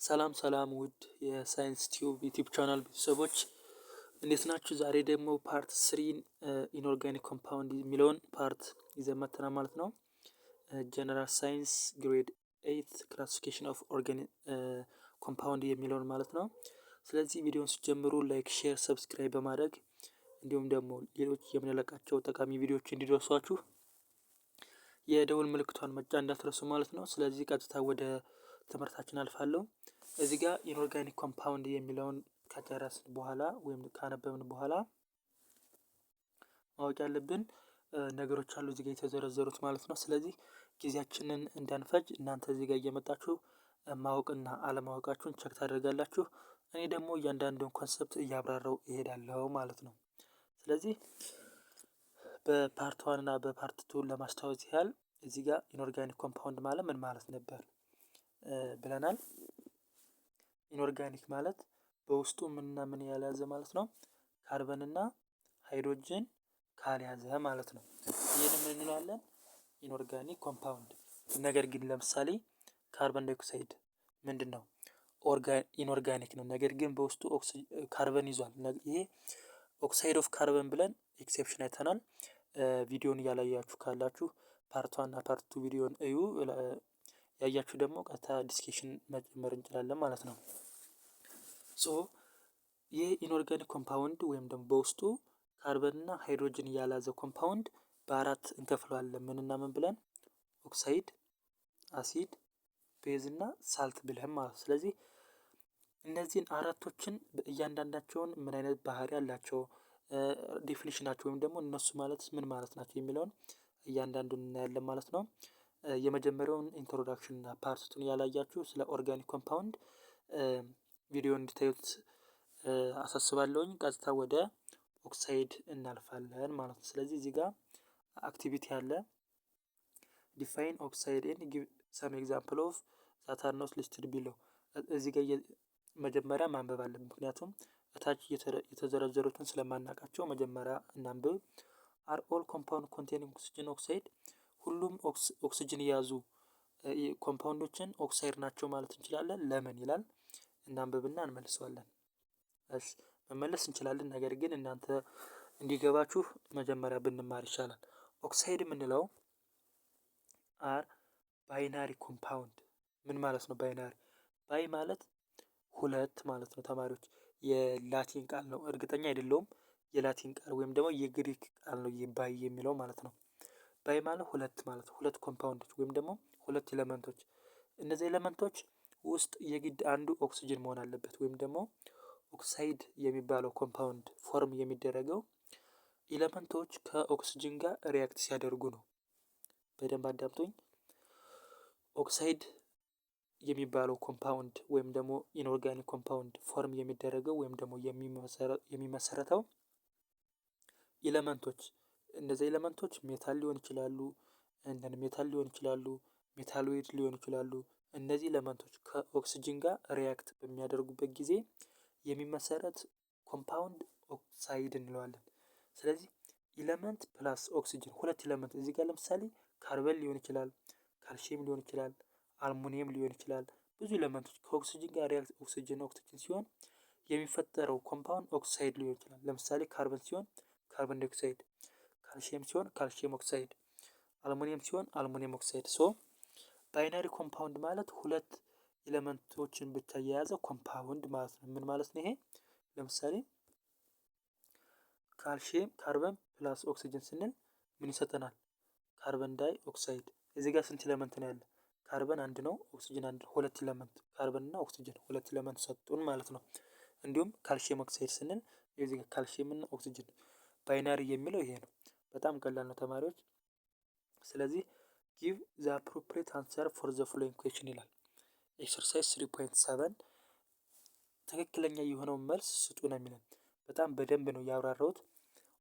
ሰላም ሰላም ውድ የሳይንስ ቲዩብ ዩቲዩብ ቻናል ቤተሰቦች እንዴት ናችሁ? ዛሬ ደግሞ ፓርት ስሪን ኢንኦርጋኒክ ኮምፓውንድ የሚለውን ፓርት ይዘን መጥተናል ማለት ነው። ጀነራል ሳይንስ ግሬድ 8 ክላሲፊኬሽን ኦፍ ኦርጋኒክ ኮምፓውንድ የሚለውን ማለት ነው። ስለዚህ ቪዲዮውን ሲጀምሩ ላይክ፣ ሼር፣ ሰብስክራይብ በማድረግ እንዲሁም ደግሞ ሌሎች የምንለቃቸው ጠቃሚ ቪዲዮዎች እንዲደርሷችሁ የደውል ምልክቷን መጫን እንዳትረሱ ማለት ነው። ስለዚህ ቀጥታ ወደ ትምህርታችን አልፋለሁ። እዚህ ጋር ኢንኦርጋኒክ ኮምፓውንድ የሚለውን ከጨረስን በኋላ ወይም ካነበብን በኋላ ማወቅ ያለብን ነገሮች አሉ እዚህ ጋር የተዘረዘሩት ማለት ነው። ስለዚህ ጊዜያችንን እንዳንፈጅ እናንተ እዚህ ጋር እየመጣችሁ ማወቅና አለማወቃችሁን ቸክ ታደርጋላችሁ። እኔ ደግሞ እያንዳንዱን ኮንሰፕት እያብራራው እሄዳለሁ ማለት ነው። ስለዚህ በፓርት 1 እና በፓርት 2 ለማስታወስ ያህል እዚህ ጋር ኢንኦርጋኒክ ኮምፓውንድ ማለት ምን ማለት ነበር ብለናል። ኢንኦርጋኒክ ማለት በውስጡ ምንና ምን ያልያዘ ማለት ነው? ካርበን እና ሃይድሮጅን ካልያዘ ማለት ነው። ይሄን ምን እንላለን? ኢንኦርጋኒክ ኮምፓውንድ። ነገር ግን ለምሳሌ ካርበን ዳይኦክሳይድ ምንድነው? ኢንኦርጋኒክ ነው። ነገር ግን በውስጡ ካርበን ይዟል። ይሄ ኦክሳይድ ኦፍ ካርበን ብለን ኤክሴፕሽን አይተናል። ቪዲዮን ያላያችሁ ካላችሁ ፓርት 1 እና ፓርት 2 ቪዲዮን እዩ። ያያችሁ ደግሞ ቀጥታ ዲስከሽን መጀመር እንችላለን ማለት ነው። ሶ ይህ ኢንኦርጋኒክ ኮምፓውንድ ወይም ደግሞ በውስጡ ካርበን እና ሃይድሮጅን ያልያዘ ኮምፓውንድ በአራት እንከፍለዋለን። ምንና ምን ብለን? ኦክሳይድ፣ አሲድ፣ ቤዝ እና ሳልት ብለን ማለት። ስለዚህ እነዚህን አራቶችን እያንዳንዳቸውን ምን አይነት ባህሪ አላቸው፣ ዴፊኒሽናቸው ወይም ደግሞ እነሱ ማለት ምን ማለት ናቸው የሚለውን እያንዳንዱን እናያለን ማለት ነው። የመጀመሪያውን ኢንትሮዳክሽን እና ፓርቱን ያላያችሁ ስለ ኦርጋኒክ ኮምፓውንድ ቪዲዮ እንድታዩት አሳስባለሁኝ። ቀጥታ ወደ ኦክሳይድ እናልፋለን ማለት ነው። ስለዚህ እዚህ ጋር አክቲቪቲ አለ። ዲፋይን ኦክሳይድ ኤንድ ጊቭ ሰም ኤግዛምፕል ኦፍ ዛት አር ኖት ሊስትድ ቢሎ። እዚህ ጋር መጀመሪያ ማንበብ አለብን፣ ምክንያቱም እታች የተዘረዘሩትን ስለማናውቃቸው መጀመሪያ እናንብብ። አር ኦል ኮምፓውንድ ኮንቴኒንግ ኦክሲጅን ኦክሳይድ፣ ሁሉም ኦክሲጅን የያዙ ኮምፓውንዶችን ኦክሳይድ ናቸው ማለት እንችላለን። ለምን ይላል? እናንብብና እንመልሰዋለን። እሺ መመለስ እንችላለን፣ ነገር ግን እናንተ እንዲገባችሁ መጀመሪያ ብንማር ይሻላል። ኦክሳይድ የምንለው አር ባይናሪ ኮምፓውንድ። ምን ማለት ነው ባይናሪ? ባይ ማለት ሁለት ማለት ነው ተማሪዎች። የላቲን ቃል ነው፣ እርግጠኛ አይደለሁም። የላቲን ቃል ወይም ደግሞ የግሪክ ቃል ነው ባይ የሚለው ማለት ነው። ባይ ማለት ሁለት ማለት ነው። ሁለት ኮምፓውንዶች ወይም ደግሞ ሁለት ኤሌመንቶች። እነዚህ ኤሌመንቶች ውስጥ የግድ አንዱ ኦክሲጅን መሆን አለበት። ወይም ደግሞ ኦክሳይድ የሚባለው ኮምፓውንድ ፎርም የሚደረገው ኤሌመንቶች ከኦክሲጅን ጋር ሪያክት ሲያደርጉ ነው። በደንብ አዳምጡኝ። ኦክሳይድ የሚባለው ኮምፓውንድ ወይም ደግሞ ኢንኦርጋኒክ ኮምፓውንድ ፎርም የሚደረገው ወይም ደግሞ የሚመሰረተው ኤሌመንቶች፣ እነዚህ ኤሌመንቶች ሜታል ሊሆን ይችላሉ፣ ነን ሜታል ሊሆን ይችላሉ፣ ሜታሎይድ ሊሆን ይችላሉ። እነዚህ ኤሌመንቶች ከኦክሲጅን ጋር ሪያክት በሚያደርጉበት ጊዜ የሚመሰረት ኮምፓውንድ ኦክሳይድ እንለዋለን። ስለዚህ ኤሌመንት ፕላስ ኦክሲጅን ሁለት ኤሌመንት እዚህ ጋር ለምሳሌ ካርበን ሊሆን ይችላል፣ ካልሲየም ሊሆን ይችላል፣ አልሙኒየም ሊሆን ይችላል። ብዙ ኤሌመንቶች ከኦክሲጅን ጋር ሪያክት ኦክሲጅን ሲሆን የሚፈጠረው ኮምፓውንድ ኦክሳይድ ሊሆን ይችላል። ለምሳሌ ካርበን ሲሆን ካርበን ዳይኦክሳይድ፣ ካልሲየም ሲሆን ካልሲየም ኦክሳይድ፣ አልሙኒየም ሲሆን አልሙኒየም ኦክሳይድ። ሶ ባይናሪ ኮምፓውንድ ማለት ሁለት ኤሌመንቶችን ብቻ የያዘ ኮምፓውንድ ማለት ነው። ምን ማለት ነው ይሄ? ለምሳሌ ካልሲየም ካርበን ፕላስ ኦክሲጅን ስንል ምን ይሰጠናል? ካርበን ዳይ ኦክሳይድ። እዚህ ጋር ስንት ኤሌመንት ነው ያለ? ካርበን አንድ ነው፣ ኦክሲጅን አንድ ነው። ሁለት ኤሌመንት ካርበን እና ኦክሲጅን ሁለት ኤሌመንት ሰጡን ማለት ነው። እንዲሁም ካልሲየም ኦክሳይድ ስንል የዚህ ጋር ካልሲየም እና ኦክሲጅን። ባይናሪ የሚለው ይሄ ነው። በጣም ቀላል ነው ተማሪዎች። ስለዚህ ጊቭ ዘ አፕሮፕሪየት አንሰር ፎር ዘ ፎሎዊንግ ኩዌስችን ይላል። ኤክሰርሳይዝ 3.7 ትክክለኛ የሆነውን መልስ ስጡ ነው የሚለን። በጣም በደንብ ነው ያብራራሁት።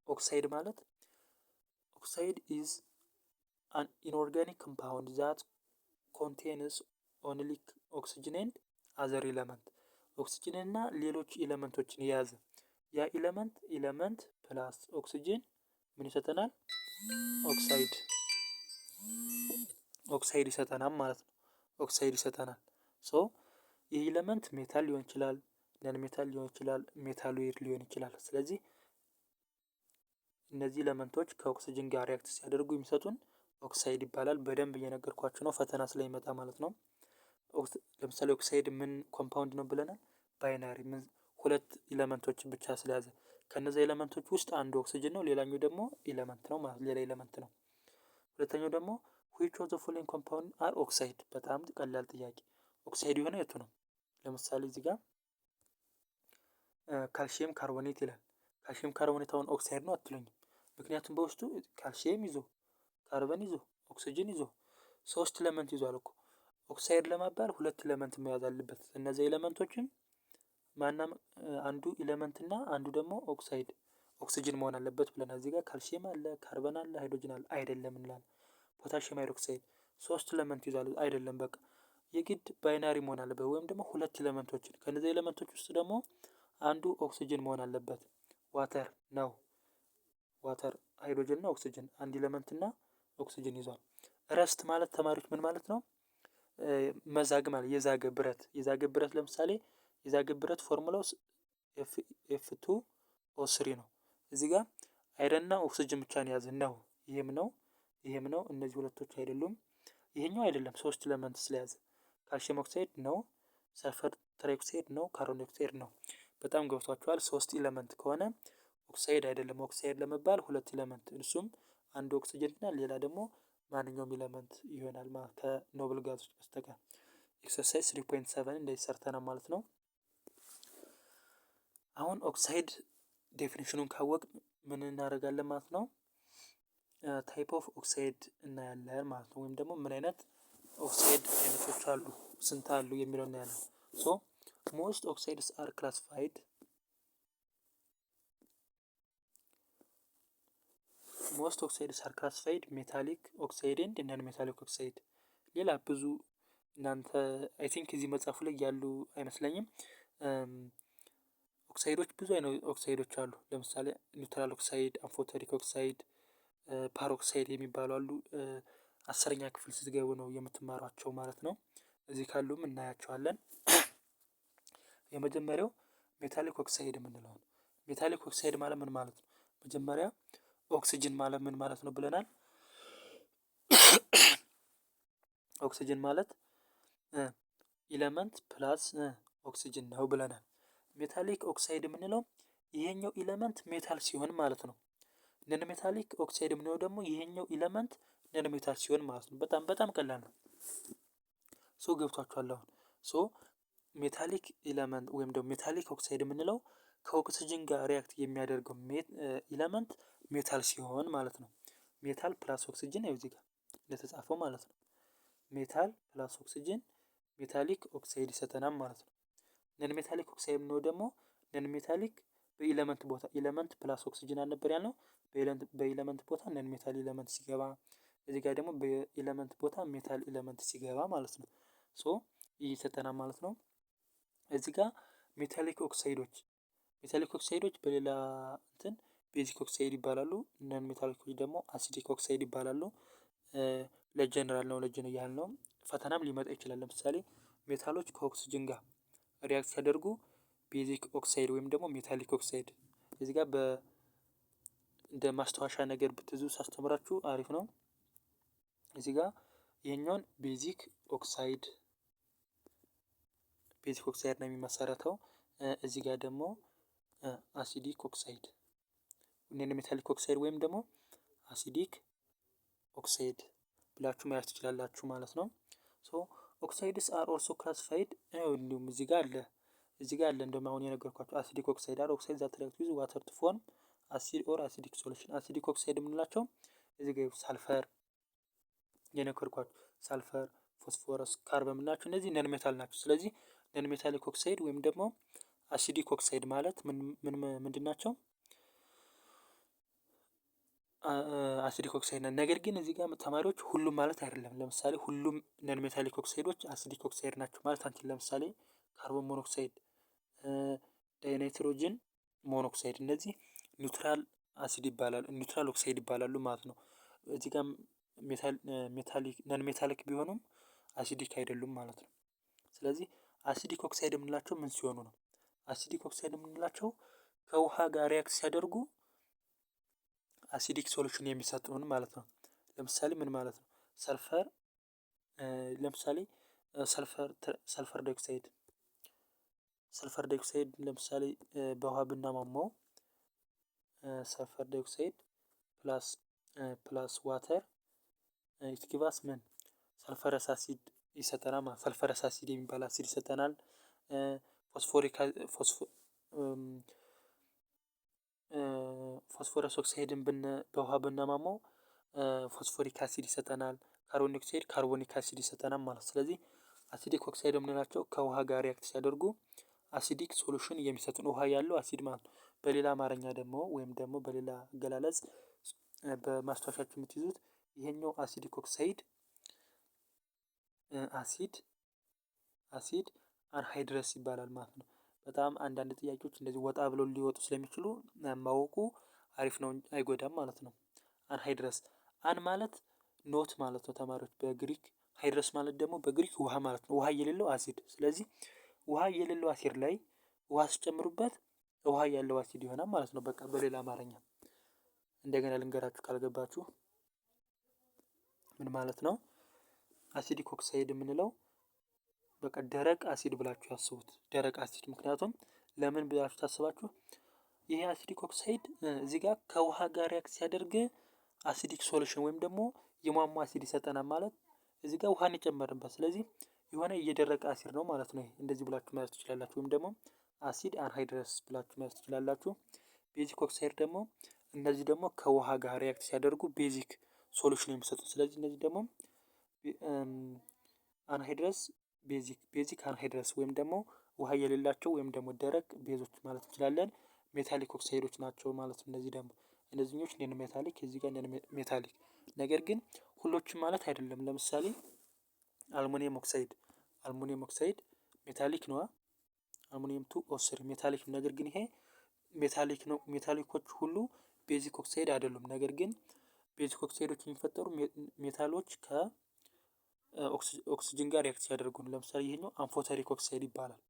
ኦክሳይድ ማለት ኦክሳይድ ኢዝ አን ኢንኦርጋኒክ ኮምፓውንድ ዛት ኮንቴንስ ኦንሊ ኦክሲጅን ኤንድ አዘር ኤሌመንት። ኦክሲጅን እና ሌሎች ኤሌመንቶችን የያዘ ያ ኤሌመንት ፕላስ ኦክሲጅን ምን ይሰጠናል? ኦክሳይድ ይሰጠናል ማለት ነው። ኦክሳይድ ይሰጠናል። ሶ ይህ ኤለመንት ሜታል ሊሆን ይችላል፣ ነን ሜታል ሊሆን ይችላል፣ ሜታሎይድ ሊሆን ይችላል። ስለዚህ እነዚህ ኤለመንቶች ከኦክስጅን ጋር ሪያክት ሲያደርጉ የሚሰጡን ኦክሳይድ ይባላል። በደንብ እየነገርኳችሁ ነው ፈተና ስለሚመጣ ማለት ነው። ለምሳሌ ኦክሳይድ ምን ኮምፓውንድ ነው ብለናል? ባይናሪ ሁለት ኤለመንቶችን ብቻ ስለያዘ ከነዚህ ኤለመንቶች ውስጥ አንዱ ኦክስጅን ነው፣ ሌላኛው ደግሞ ኤለመንት ነው ማለት ሌላ ኤለመንት ነው። ሁለተኛው ደግሞ which of the following compound are oxide? በጣም ቀላል ጥያቄ። ኦክሳይድ የሆነ የቱ ነው? ለምሳሌ እዚህ ጋር ካልሲየም ካርቦኔት ይላል። ካልሲየም ካርቦኔት አሁን ኦክሳይድ ነው አትሉኝም። ምክንያቱም በውስጡ ካልሲየም ይዞ ካርበን ይዞ ኦክስጅን ይዞ 3 ኤለመንት ይዟል እኮ። ኦክሳይድ ለማባል 2 ኤለመንት መያዝ አለበት። እነዚህ ኤለመንቶችን ማናም አንዱ ኤለመንት እና አንዱ ደግሞ ኦክስጅን መሆን አለበት ብለናል። እዚህ ጋር ካልሲየም አለ፣ ካርበን አለ፣ ሃይድሮጅን አለ። አይደለም እንላለን። ፖታሽየም ሃይድሮክሳይድ 3 ኤለመንት ይዟል። አይደለም በቃ የግድ ባይናሪ መሆን አለበት ወይም ደግሞ 2 ኤለመንቶችን። ከነዚህ ኤለመንቶች ውስጥ ደግሞ አንዱ ኦክስጅን መሆን አለበት። ዋተር ነው። ዋተር ሃይድሮጅን እና ኦክስጅን አንድ ኤለመንት እና ኦክስጅን ይዟል። ረስት ማለት ተማሪዎች ምን ማለት ነው? መዛግ ማለት የዛገ ብረት። የዛገ ብረት ለምሳሌ የዛገ ብረት ፎርሙላው F2O3 ነው። እዚህ ጋር አይረንና ኦክስጅን ብቻ ነው ያዘ ነው። ይሄም ነው። እነዚህ ሁለቶች አይደሉም። ይሄኛው አይደለም 3 ኤለመንት ስለያዘ። ካልሲየም ኦክሳይድ ነው። ሰልፈር ትራይኦክሳይድ ነው። ካርቦን ዳይኦክሳይድ ነው። በጣም ገብቷቸዋል። 3 ኤለመንት ከሆነ ኦክሳይድ አይደለም። ኦክሳይድ ለመባል 2 ኤለመንት እሱም አንድ ኦክስጅን እና ሌላ ደግሞ ማንኛውም ኤለመንት ይሆናል ማለት ከኖብል ጋዞች በስተቀር። ኤክሰርሳይዝ 3.7 እንደዚህ ሰርተናል ማለት ነው። አሁን ኦክሳይድ ዴፊኒሽኑን ካወቅ ምን እናደርጋለን ማለት ነው? ታይፕ ኦፍ ኦክሳይድ እናያለን ማለት ነው። ወይም ደግሞ ምን አይነት ኦክሳይድ አይነቶች አሉ፣ ስንት አሉ የሚለው እናያለን። ሶ ሞስት ኦክሳይድስ አር ክላሲፋይድ ሜታሊክ ኦክሳይድ ኤንድ ነን ሜታሊክ ኦክሳይድ። ሌላ ብዙ እናንተ አይ ቲንክ እዚህ መጽሐፉ ላይ ያሉ አይመስለኝም። ኦክሳይዶች ብዙ አይነት ኦክሳይዶች አሉ። ለምሳሌ ኒውትራል ኦክሳይድ፣ አምፎተሪክ ኦክሳይድ፣ ፓሮክሳይድ የሚባሉ አሉ። 10ኛ ክፍል ስትገቡ ነው የምትማሯቸው ማለት ነው። እዚህ ካሉም እናያቸዋለን። የመጀመሪያው ሜታሊክ ኦክሳይድ የምንለው ነው። ሜታሊክ ኦክሳይድ ማለት ምን ማለት ነው? መጀመሪያ ኦክስጅን ማለት ምን ማለት ነው ብለናል። ኦክስጅን ማለት ኤለመንት ፕላስ ኦክስጅን ነው ብለናል። ሜታሊክ ኦክሳይድ የምንለው ይሄኛው ኤለመንት ሜታል ሲሆን ማለት ነው። ነን ሜታሊክ ኦክሳይድ የምንለው ደግሞ ይሄኛው ኤለመንት ነን ሜታል ሲሆን ማለት ነው። በጣም ቀላል ነው። ሶ ገብቷችኋል አሁን። ሶ ሜታሊክ ኤለመንት ወይም ደግሞ ሜታሊክ ኦክሳይድ የምንለው ከኦክስጅን ጋር ሪያክት የሚያደርገው ኤለመንት ሜታል ሲሆን ማለት ነው። ሜታል ፕላስ ኦክስጅን ያው እዚህ ጋር እንደተጻፈው ማለት ነው። ሜታል ፕላስ ኦክስጅን ሜታሊክ ኦክሳይድ ይሰጠናል ማለት ነው። ነን ሜታሊክ ኦክሳይድ ነው ደግሞ ነን ሜታሊክ በኤለመንት ቦታ ኤለመንት ፕላስ ኦክስጅን አልነበር ያልነው? በኤለመንት ቦታ ነን ሜታል ኤለመንት ሲገባ፣ እዚህ ጋር ደግሞ በኤለመንት ቦታ ሜታል ኤለመንት ሲገባ ማለት ነው። ሶ ይህ ይሰጠናል ማለት ነው። እዚህ ጋር ሜታሊክ ኦክሳይዶች በሌላ እንትን ቤዚክ ኦክሳይድ ይባላሉ። ነን ሜታሊኮች ደግሞ አሲዲክ ኦክሳይድ ይባላሉ። ለጀነራል ኖሌጅ ነው ያልነው። ፈተናም ሊመጣ ይችላል። ለምሳሌ ሜታሎች ከኦክስጅን ጋር ሪያክት ሲያደርጉ ቤዚክ ኦክሳይድ ወይም ደግሞ ሜታሊክ ኦክሳይድ እዚህ ጋር እንደ ማስታወሻ ነገር ብትይዙ ሳስተምራችሁ አሪፍ ነው። እዚህ ጋር ይሄኛውን ቤዚክ ኦክሳይድ ነው የሚመሰረተው። እዚህ ጋር ደግሞ አሲዲክ ኦክሳይድ ነን ሜታሊክ ኦክሳይድ ወይም ደግሞ አሲዲክ ኦክሳይድ ብላችሁ መያዝ ትችላላችሁ ማለት ነው። ሶ ኦክሳይድስ አር ኦልሶ ክላሲፋይድ እንዲሁም እዚህ ጋር አለ እንደውም አሁን የነገርኳችሁ አሲዲክ ኦክሳይድ አር ኦክሳይድ ዛት ሪአክት ዊዝ ዋተር ቱ ፎርም አሲድ ኦር አሲዲክ ሶሉሽን። አሲዲክ ኦክሳይድ የምንላቸው እዚህ ጋር ሳልፈር የነገርኳችሁ ሳልፈር፣ ፎስፎረስ፣ ካርበን የምንላቸው እነዚህ ነን ሜታል ናቸው። ስለዚህ ነን ሜታሊክ ኦክሳይድ ወይም ደግሞ አሲዲክ ኦክሳይድ ማለት ምንድን ናቸው? አሲዲክ ኦክሳይድ ነን። ነገር ግን እዚህ ጋር ተማሪዎች ሁሉም ማለት አይደለም። ለምሳሌ ሁሉም ነን ሜታሊክ ኦክሳይዶች አሲዲክ ኦክሳይድ ናቸው ማለት አንችልም። ለምሳሌ ካርቦን ሞኖክሳይድ፣ ዳይናይትሮጅን ሞኖክሳይድ እነዚህ ኒውትራል ኦክሳይድ ይባላሉ ማለት ነው። እዚህ ጋር ነን ሜታሊክ ቢሆኑም አሲዲክ አይደሉም ማለት ነው። ስለዚህ አሲዲክ ኦክሳይድ የምንላቸው ምን ሲሆኑ ነው? አሲዲክ ኦክሳይድ የምንላቸው ከውሃ ጋር ሪያክት ሲያደርጉ አሲዲክ ሶሉሽን የሚሰጡን ማለት ነው። ለምሳሌ ምን ማለት ነው? ሰልፈር ለምሳሌ ሰልፈር ዳይኦክሳይድ ለምሳሌ በውሃ ብናሟሟው ሰልፈር ዳይኦክሳይድ ፕላስ ዋተር ኢትጊቫስ ምን ሰልፈረስ አሲድ ይሰጠናል ማለት ሰልፈረስ አሲድ የሚባል አሲድ ይሰጠናል። ፎስፎረስ ኦክሳይድን በውሃ ብናሟሟው ፎስፎሪክ አሲድ ይሰጠናል። ካርቦን ኦክሳይድ ካርቦኒክ አሲድ ይሰጠናል ማለት። ስለዚህ አሲዲክ ኦክሳይድ የምንላቸው ከውሃ ጋር ሪያክት ሲያደርጉ አሲዲክ ሶሉሽን የሚሰጡን ውሃ ያለው አሲድ ማለት ነው። በሌላ አማርኛ ደግሞ ወይም ደግሞ በሌላ አገላለጽ በማስታወሻችሁ የምትይዙት ይሄኛው አሲዲክ ኦክሳይድ አሲድ አንሃይድረስ ይባላል ማለት ነው። በጣም አንዳንድ ጥያቄዎች እንደዚህ ወጣ ብለው ሊወጡ ስለሚችሉ ማወቁ አሪፍ ነው፣ አይጎዳም ማለት ነው። አንሃይድረስ አን ማለት ኖት ማለት ነው ተማሪዎች በግሪክ ሃይድረስ ማለት ደግሞ በግሪክ ውሃ ማለት ነው። ውሃ የሌለው አሲድ። ስለዚህ ውሃ የሌለው አሲድ ላይ ውሃ ሲጨምሩበት ውሃ ያለው አሲድ ይሆናል ማለት ነው። በቃ በሌላ አማርኛ እንደገና ልንገራችሁ ካልገባችሁ ምን ማለት ነው? አሲዲክ ኦክሳይድ የምንለው በቃ ደረቅ አሲድ ብላችሁ ያስቡት። ደረቅ አሲድ ምክንያቱም ለምን ብላችሁ ታስባችሁ ይሄ አሲዲክ ኦክሳይድ እዚህ ጋር ከውሃ ጋር ሪያክት ሲያደርግ አሲዲክ ሶሉሽን ወይም ደግሞ የሟሟ አሲድ ይሰጠናል ማለት እዚህ ጋር ውሃን የጨመርንበት ስለዚህ የሆነ እየደረቀ አሲድ ነው ማለት ነው። እንደዚህ ብላችሁ መያዝ ትችላላችሁ። ወይም ደግሞ አሲድ አንሃይድረስ ብላችሁ መያዝ ትችላላችሁ። ቤዚክ ኦክሳይድ ደግሞ እነዚህ ደግሞ ከውሃ ጋር ሪያክት ሲያደርጉ ቤዚክ ሶሉሽን የሚሰጡት ስለዚህ እነዚህ ደግሞ አንሃይድረስ ቤዚክ አንሃይድረስ ወይም ደግሞ ውሃ የሌላቸው ወይም ደግሞ ደረቅ ቤዞች ማለት እንችላለን። ሜታሊክ ኦክሳይዶች ናቸው ማለት ነው። እነዚህ ደግሞ እነዚህኞች ነን ሜታሊክ እዚህ ጋር ነን ሜታሊክ ነገር ግን ሁሎችም ማለት አይደለም። ለምሳሌ አልሙኒየም ኦክሳይድ ሜታሊክ ነው። አልሙኒየም 2O3 ሜታሊክ ነው። ነገር ግን ይሄ ሜታሊክ ነው። ሜታሊኮች ሁሉ ቤዚክ ኦክሳይድ አይደሉም። ነገር ግን ቤዚክ ኦክሳይዶች የሚፈጠሩ ሜታሎች ከኦክስጅን ጋር ሪያክት ሲያደርጉ ነው። ለምሳሌ ይሄኛው አምፎተሪክ ኦክሳይድ ይባላል።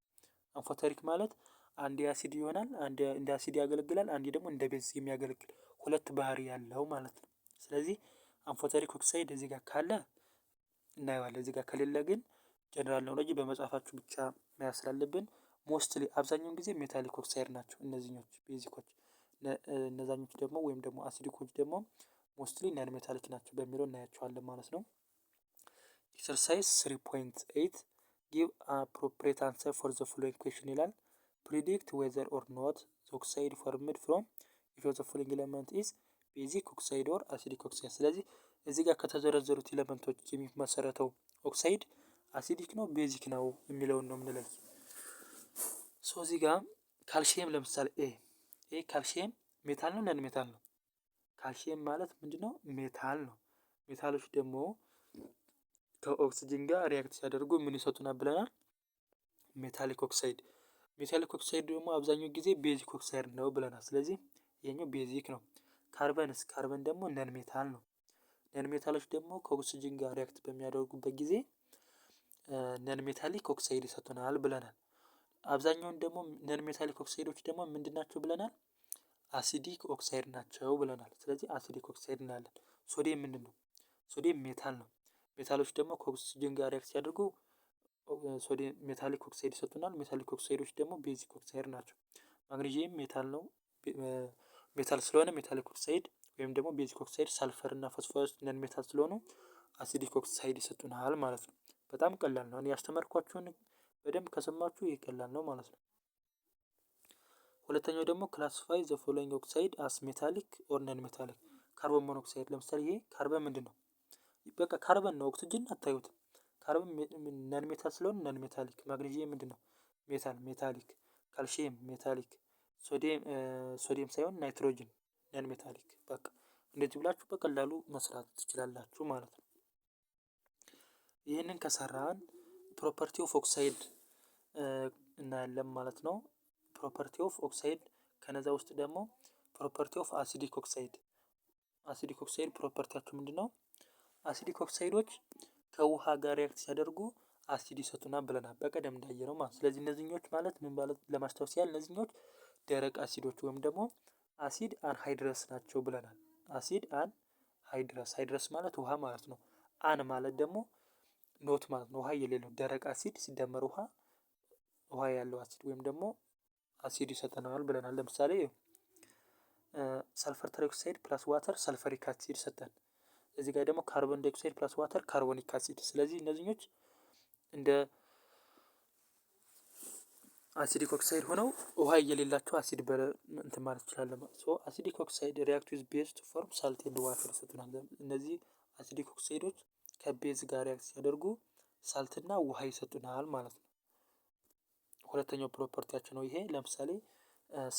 አምፎተሪክ ማለት አንድ አሲድ ይሆናል፣ አንድ እንደ አሲድ ያገለግላል፣ አንድ ደግሞ እንደ ቤዝ የሚያገለግል ሁለት ባህሪ ያለው ማለት ነው። ስለዚህ አምፎተሪክ ኦክሳይድ እዚህ ጋር ካለ እናየዋለን። እዚህ ጋር ከሌለ ግን ጀነራል ኖሌጅ በመጻፋችሁ ብቻ መያዝ ስላለብን ሞስትሊ አብዛኛውን ጊዜ ሜታሊክ ኦክሳይድ ናቸው እነዚህኞች ቤዚኮች። እነዛኞች ደግሞ ወይም ደግሞ አሲዲኮች ደግሞ ሞስትሊ ነን ሜታሊክ ናቸው በሚለው እናያቸዋለን ማለት ነው። ኤክሰርሳይዝ 3.8 ጊቭ አፕሮፕሪየት አንሰር ፎር ዘ ፎሎዊንግ ኩዌሽን ይላል። ፕሪዲክት ዌዘር ኦር ኖት ዘ ኦክሳይድ ፎርምድ ፍሮም ኢፍ ዘ ፎሎዊንግ ኤሌመንት ኢዝ ቤዚክ ኦክሳይድ ኦር አሲዲክ ኦክሳይድ። ስለዚህ እዚህ ጋር ከተዘረዘሩት ኤሌመንቶች የሚመሰረተው ኦክሳይድ አሲዲክ ነው ቤዚክ ነው የሚለውን ነው የምንለይ። ሶ እዚህ ጋር ካልሲየም ለምሳሌ ካልሲየም ሜታል ነው ነን ሜታል ነው? ካልሲየም ማለት ምንድነው? ሜታል ነው። ሜታሎች ደግሞ ከኦክስጅን ጋር ሪያክት ሲያደርጉ ምን ይሰጡናል ብለናል? ሜታሊክ ኦክሳይድ። ሜታሊክ ኦክሳይድ ደግሞ አብዛኛው ጊዜ ቤዚክ ኦክሳይድ ነው ብለናል። ስለዚህ ይሄኛው ቤዚክ ነው። ካርበን ደግሞ ነን ሜታል ነው። ነን ሜታሎች ደግሞ ከኦክስጅን ጋር ሪያክት በሚያደርጉበት ጊዜ ነን ሜታሊክ ኦክሳይድ ይሰጡናል ብለናል። አብዛኛውን ደግሞ ነን ሜታሊክ ኦክሳይዶች ደግሞ ምንድናቸው ብለናል? አሲዲክ ኦክሳይድ ናቸው ብለናል። ስለዚህ አሲዲክ ኦክሳይድ እናያለን። ሶዲየም ምንድነው? ሶዲየም ሜታል ነው። ሜታሎች ደግሞ ከኦክስጅን ጋር ሪያክት ሲያደርጉ ሶዲየም ሜታሊክ ኦክሳይድ ይሰጡናል። ሜታሊክ ኦክሳይዶች ደግሞ ቤዚክ ኦክሳይድ ናቸው። ማግኔዥየም ሜታል ነው። ሜታል ስለሆነ ሜታሊክ ኦክሳይድ ወይም ደግሞ ቤዚክ ኦክሳይድ፣ ሳልፈር እና ፎስፎረስ ነን ሜታል ስለሆኑ አሲዲክ ኦክሳይድ ይሰጡናል ማለት ነው። በጣም ቀላል ነው። እኔ ያስተማርኳችሁን በደንብ ከሰማችሁ ይሄ ቀላል ነው ማለት ነው። ሁለተኛው ደግሞ ክላሲፋይ ዘ ፎሎዊንግ ኦክሳይድ አስ ሜታሊክ ኦር ነን ሜታሊክ። ካርቦን ሞኖክሳይድ ለምሳሌ ይሄ ካርበን ምንድነው? በቃ ካርበን ነው። ኦክስጅን አታዩት። ካርበን ነን ሜታል ስለሆነ ነን ሜታሊክ። ማግኔዥየም ምንድነው? ሜታሊክ። ካልሲየም ሜታሊክ። ሶዲየም ሳይሆን ናይትሮጅን ነን ሜታሊክ። በቃ እንደዚህ ብላችሁ በቀላሉ መስራት ትችላላችሁ ማለት ነው። ይህንን ከሰራን ፕሮፐርቲ ኦፍ ኦክሳይድ እናያለን ማለት ነው። ፕሮፐርቲ ኦፍ ኦክሳይድ ከነዛ ውስጥ ደግሞ ፕሮፐርቲ ኦፍ አሲዲክ ኦክሳይድ። አሲዲክ ኦክሳይድ ፕሮፐርቲያቸው ምንድነው? አሲዲክ ኦክሳይዶች ከውሃ ጋር ሪያክት ሲያደርጉ አሲድ ይሰጡናል ብለናል በቀደም እንዳየነው ማለት። ስለዚህ እነዚህኞች ማለት ምን ማለት ለማስታወስ ያህል እነዚህኞች ደረቅ አሲዶች ወይም ደግሞ አሲድ አንሃይድረስ ናቸው ብለናል። አሲድ አንሃይድረስ፣ ሃይድረስ ማለት ውሃ ማለት ነው። አን ማለት ደግሞ ኖት ማለት ነው፣ ውሃ የሌለው ደረቅ አሲድ ሲደመር ውሃ ያለው አሲድ ወይም ደግሞ አሲድ ይሰጠናል ብለናል። ለምሳሌ ሰልፈር ትራይኦክሳይድ ፕላስ ዋተር ሰልፈሪክ አሲድ ሰጠን። እዚህ ጋር ደግሞ ካርቦን ዳይኦክሳይድ ፕላስ ዋተር ካርቦኒክ አሲድ። ስለዚህ እነዚህኞች እንደ አሲዲክ ኦክሳይድ ሆነው ውሃ የሌላቸው አሲድ እንትን ማለት ይችላል። ሶ አሲዲክ ኦክሳይድ ሪአክት ዊዝ ቤዝ ቱ ፎርም ሳልት ኤንድ ዋተር ይሰጡናል። እነዚህ አሲዲክ ኦክሳይዶች ከቤዝ ጋር ሪአክት ሲያደርጉ ሳልትና ውሃ ይሰጡናል ማለት ነው። ሁለተኛው ፕሮፐርቲያችን ነው ይሄ። ለምሳሌ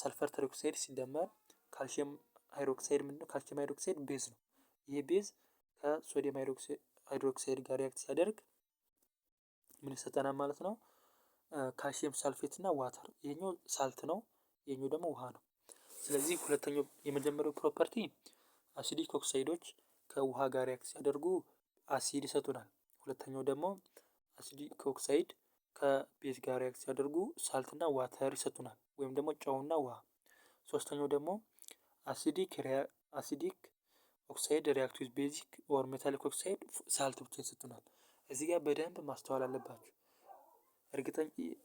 ሰልፈር ትራይኦክሳይድ ሲደመር ካልሲየም ሃይድሮክሳይድ ምንድነው? ካልሲየም ሃይድሮክሳይድ ቤዝ ነው። ይሄ ቤዝ ከሶዲየም ሃይድሮክሳይድ ጋር ሪአክት ሲያደርግ ምን ይሰጠናል ማለት ነው? ካልሲየም ሳልፌት እና ዋተር። ይሄኛው ሳልት ነው፣ ይሄኛው ደግሞ ውሃ ነው። ስለዚህ ሁለተኛው የመጀመሪያው ፕሮፐርቲ አሲዲክ ኦክሳይዶች ከውሃ ጋር ሪአክት ሲያደርጉ አሲድ ይሰጡናል። ሁለተኛው ደግሞ አሲዲክ ኦክሳይድ ከቤዝ ጋር ሪአክት ሲያደርጉ ሳልት እና ዋተር ይሰጡናል፣ ወይም ደግሞ ጨውና ውሃ። ሶስተኛው ደግሞ አሲዲክ ኦክሳይድ ሪአክት ዊዝ ቤዚክ ኦር ሜታሊክ ኦክሳይድ ሳልት ብቻ ይሰጡናል። እዚህ ጋር በደንብ ማስተዋል አለባችሁ።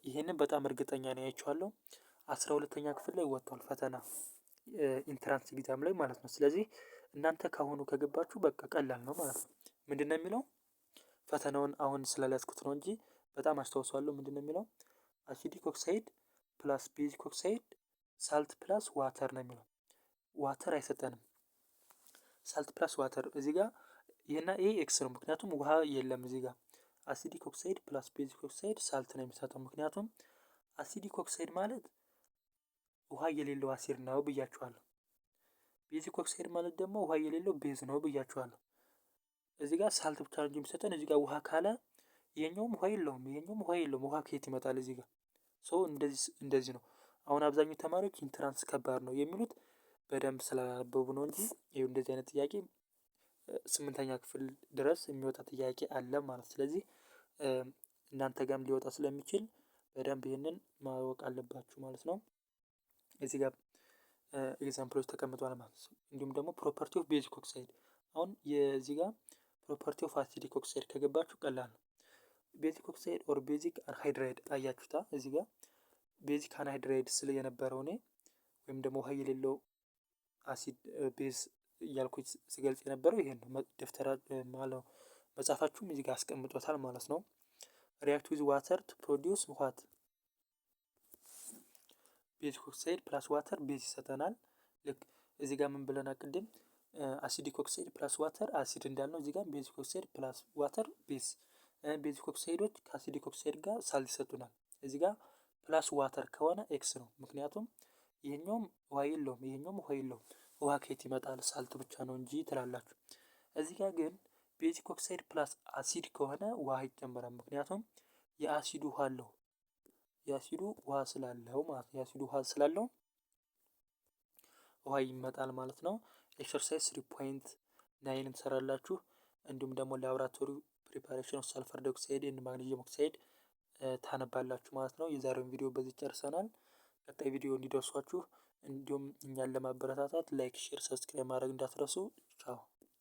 ይሄንን በጣም እርግጠኛ ነው ያይቼዋለሁ። 12ኛ ክፍል ላይ ወጥቷል ፈተና ኢንትራንስ ኤግዛም ላይ ማለት ነው። ስለዚህ እናንተ ካሁኑ ከገባችሁ በቃ ቀላል ነው ማለት ነው። ምንድነው የሚለው? ፈተናውን አሁን ስላልያዝኩት ነው እንጂ በጣም አስታውሰዋለሁ። ምንድነው የሚለው? አሲዲክ ኦክሳይድ ፕላስ ቤዚክ ኦክሳይድ ሳልት ፕላስ ዋተር ነው የሚለው። ዋተር አይሰጠንም። ሳልት ፕላስ ዋተር እዚህ ጋር ይሄ ኤክስ ነው፣ ምክንያቱም ውሃ የለም እዚህ ጋር። አሲዲክ ኦክሳይድ ፕላስ ቤዚክ ኦክሳይድ ሳልት ነው የሚሰጠው፣ ምክንያቱም አሲዲክ ኦክሳይድ ማለት ውሃ የሌለው አሲድ ነው ብያችኋለሁ። ቤዚክ ኦክሳይድ ማለት ደግሞ ውሃ የሌለው ቤዝ ነው ብያችኋለሁ። እዚህ ጋር ሳልት ብቻ ነው የሚሰጠን። እዚህ ጋር ውሃ ካለ ይሄኛውም ውሃ የለውም፣ ይሄኛውም ውሃ የለውም። ውሃ ከየት ይመጣል እዚህ ጋር? እንደዚህ ነው። አሁን አብዛኛው ተማሪዎች ኢንትራንስ ከባድ ነው የሚሉት በደንብ ስላላነበቡ ነው እንጂ ይኸው እንደዚህ አይነት ጥያቄ 8ኛ ክፍል ድረስ የሚወጣ ጥያቄ አለ ማለት። ስለዚህ እናንተ ጋርም ሊወጣ ስለሚችል በደንብ ይሄንን ማወቅ አለባችሁ ማለት ነው። እዚህ ጋር ኤግዛምፕሎች ተቀምጧል ማለት ነው። እንዲሁም ደግሞ ፕሮፐርቲ ኦፍ ቤዚክ ኦክሳይድ። አሁን የዚህ ጋር ፕሮፐርቲ ኦፍ አሲዲክ ኦክሳይድ ከገባችሁ ቀላል ነው። ቤዚክ ኦክሳይድ ኦር ቤዚክ አንሃይድራይድ አያችሁታ። እዚህ ጋር ቤዚክ አንሃይድራይድ ስለ የነበረው እኔ ወይም ደግሞ ውሃ የሌለው አሲድ ቤዝ እያልኩኝ ስገልጽ የነበረው ይሄን ነው። ደፍተራ ማለት መጽሐፋችሁም እዚህ ጋር አስቀምጦታል ማለት ነው። ሪአክት ዊዝ ዋተር ቱ ፕሮዲውስ ዋት? ቤዚክ ኦክሳይድ ፕላስ ዋተር ቤዝ ይሰጠናል። ልክ እዚህ ጋር ምን ብለናል ቅድም? አሲዲክ ኦክሳይድ ፕላስ ዋተር አሲድ እንዳልነው እዚህ ጋር ቤዚክ ኦክሳይድ ፕላስ ዋተር ቤዝ። ቤዚክ ኦክሳይዶች ከአሲዲክ ኦክሳይድ ጋር ሳልት ይሰጡናል። እዚህ ጋር ፕላስ ዋተር ከሆነ ኤክስ ነው፣ ምክንያቱም ይሄኛውም ውሃ የለውም፣ ይሄኛውም ውሃ የለውም። ውሃ ከየት ይመጣል? ሳልት ብቻ ነው እንጂ ትላላችሁ። እዚህ ጋር ግን ቤዚክ ኦክሳይድ ፕላስ አሲድ ከሆነ ውሃ ይጨመራል፣ ምክንያቱም የአሲዱ ውሃ አለው፣ የአሲዱ ውሃ ስላለው ማለት ነው። የአሲዱ ውሃ ስላለው ውሃ ይመጣል ማለት ነው። ኤክሰርሳይዝ 3.9 ትሰራላችሁ። እንዲሁም ደግሞ ላብራቶሪ ፕሪፓሬሽን ኦፍ ሰልፈር ዳይኦክሳይድ ኤንድ ማግኔዥየም ኦክሳይድ ታነባላችሁ ማለት ነው። የዛሬውን ቪዲዮ በዚህ ጨርሰናል። ቀጣይ ቪዲዮ እንዲደርሷችሁ እንዲሁም እኛን ለማበረታታት ላይክ፣ ሼር፣ ሰብስክራይብ ማድረግ እንዳትረሱ። ቻው